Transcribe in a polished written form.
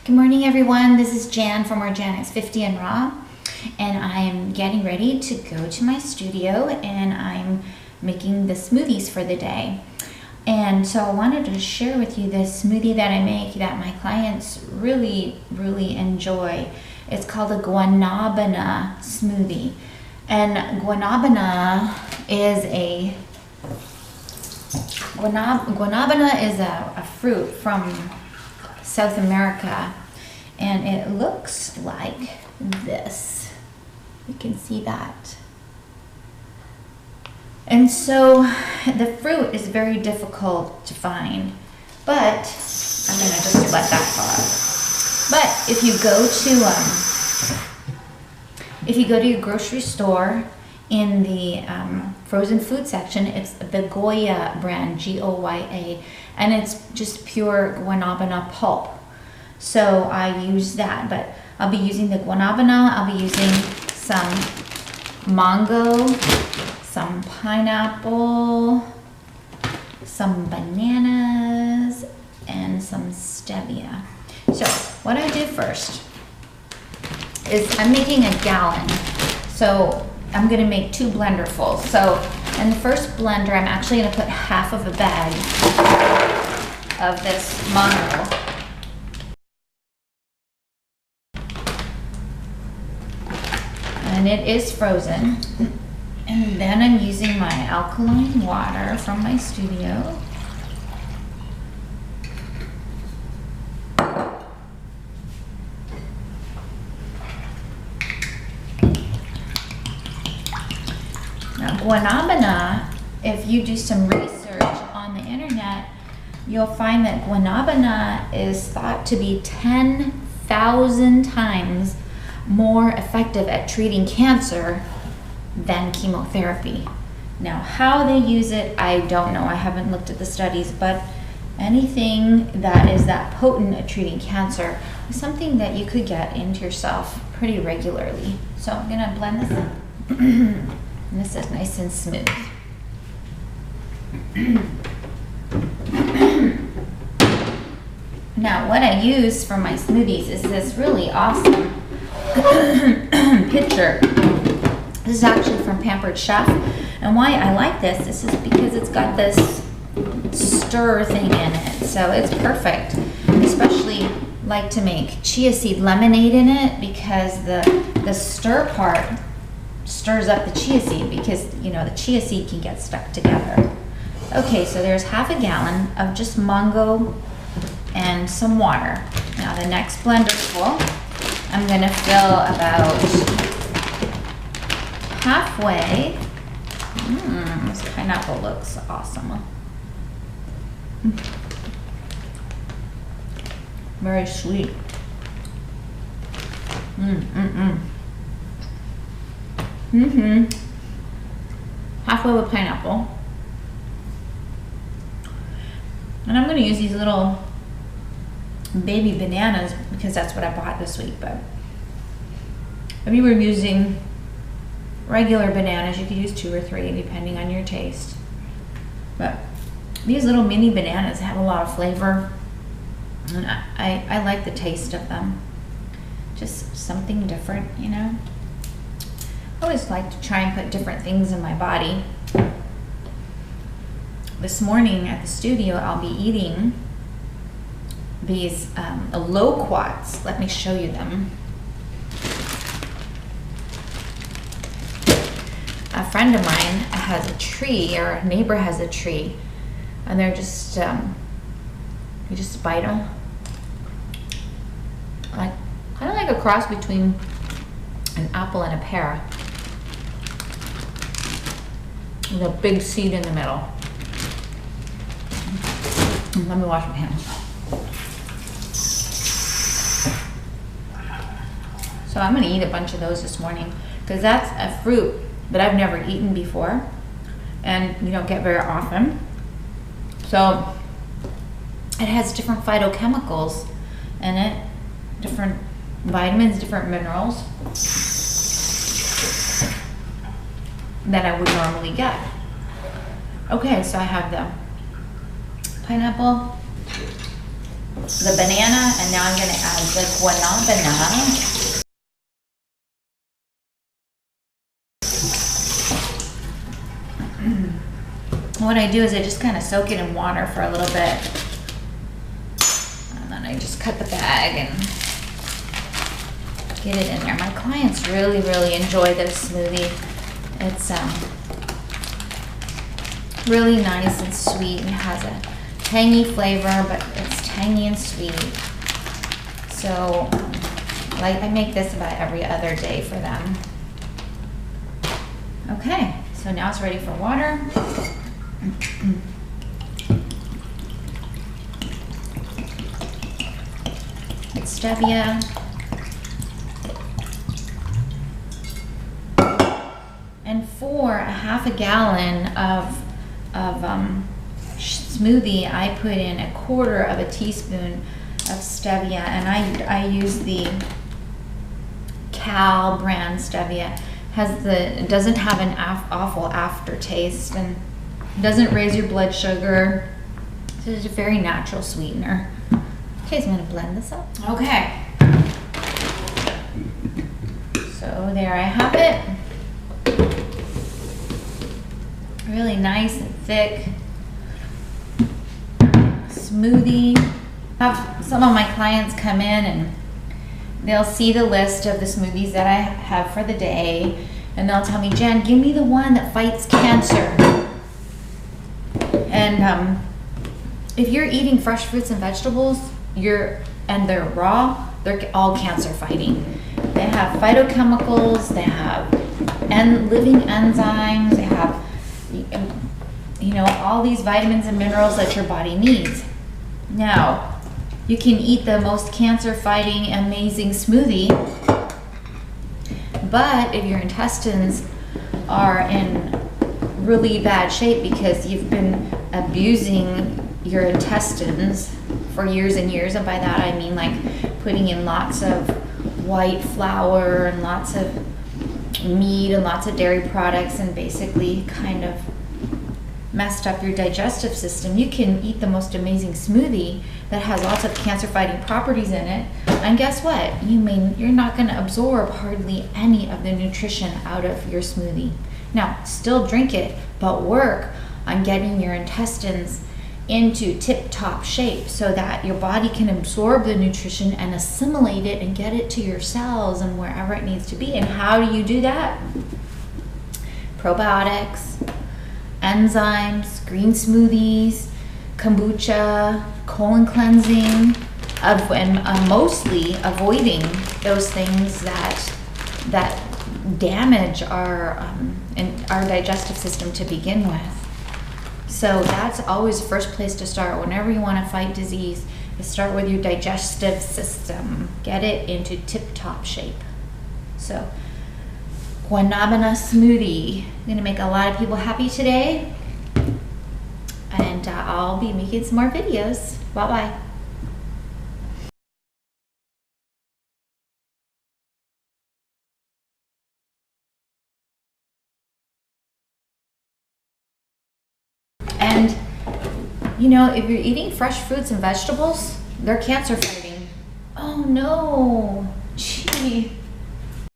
Good morning, everyone. This is Jan from orJANics 50nRaw, and I'm getting ready to go to my studio, and I'm making the smoothies for the day. And so I wanted to share with you this smoothie that I make that my clients really enjoy. It's called a Guanabana smoothie. And Guanabana is a fruit from South America, and it looks like this. You can see that. And so the fruit is very difficult to find, but I'm gonna just let that fall out. But if you go to your grocery store, in the frozen food section, it's the Goya brand, G-O-Y-A, and it's just pure Guanabana pulp. So I use that, but I'll be using the Guanabana, I'll be using some mango, some pineapple, some bananas, and some stevia. So what I do first is I'm making a gallon. So I'm gonna make 2 blenderfuls. So in the first blender, I'm actually gonna put half of a bag of this mango. And it is frozen. And then I'm using my alkaline water from my studio. Now, Guanabana, if you do some research on the internet, you'll find that Guanabana is thought to be 10,000 times more effective at treating cancer than chemotherapy. Now, how they use it, I don't know. I haven't looked at the studies, but anything that is that potent at treating cancer is something that you could get into yourself pretty regularly. So I'm gonna blend this up. And this is nice and smooth. Now, what I use for my smoothies is this really awesome pitcher. This is actually from Pampered Chef. And why I like this is because it's got this stir thing in it. So it's perfect. Especially like to make chia seed lemonade in it, because the stir part stirs up the chia seed, because you know the chia seed can get stuck together. Okay, so there's half a gallon of just mango and some water. Now the next blender full, I'm gonna fill about halfway. This pineapple looks awesome. Very sweet. Halfway with pineapple. And I'm gonna use these little baby bananas because that's what I bought this week, but if you were using regular bananas, you could use 2 or 3 depending on your taste. But these little mini bananas have a lot of flavor, and I like the taste of them. Just something different, you know? I always like to try and put different things in my body. This morning at the studio, I'll be eating these loquats. Let me show you them. A friend of mine has a tree, or a neighbor has a tree, and they're just, you just bite them. Like, kind of like a cross between an apple and a pear, with a big seed in the middle. Let me wash my hands. So I'm gonna eat a bunch of those this morning, because that's a fruit that I've never eaten before, and you don't get very often. So it has different phytochemicals in it, different vitamins, different minerals that I would normally get. Okay, so I have the pineapple, the banana, and now I'm going to add the Guanabana. What I do is I just kind of soak it in water for a little bit, and then I just cut the bag and get it in there. My clients really, really enjoy this smoothie. It's really nice and sweet and has a tangy flavor, but it's tangy and sweet. So like I make this about every other day for them. Okay, so now it's ready for water. It's stevia. And for a half a gallon of smoothie, I put in a quarter of a teaspoon of stevia, and I use the Cal brand stevia. It doesn't have an awful aftertaste and doesn't raise your blood sugar. So it's a very natural sweetener. Okay, so I'm gonna blend this up. Okay. So there I have it. Really nice and thick smoothie. I have some of my clients come in and they'll see the list of the smoothies that I have for the day, and they'll tell me, Jen, give me the one that fights cancer. And if you're eating fresh fruits and vegetables, and they're raw, they're all cancer fighting. They have phytochemicals, they have living enzymes, they have all these vitamins and minerals that your body needs. Now, you can eat the most cancer-fighting, amazing smoothie, but if your intestines are in really bad shape because you've been abusing your intestines for years and years, and by that I mean like putting in lots of white flour and lots of meat and lots of dairy products and basically kind of messed up your digestive system, you can eat the most amazing smoothie that has lots of cancer-fighting properties in it, and guess what? You're not going to absorb hardly any of the nutrition out of your smoothie. Now, still drink it, but work on getting your intestines into tip-top shape so that your body can absorb the nutrition and assimilate it and get it to your cells and wherever it needs to be. And how do you do that? Probiotics, enzymes, green smoothies, kombucha, colon cleansing, and mostly avoiding those things that damage our digestive system to begin with. So that's always the first place to start. Whenever you want to fight disease, you start with your digestive system. Get it into tip-top shape. So Guanabana smoothie. I'm going to make a lot of people happy today. And I'll be making some more videos. Bye-bye. And, if you're eating fresh fruits and vegetables, they're cancer fighting. Oh no, gee.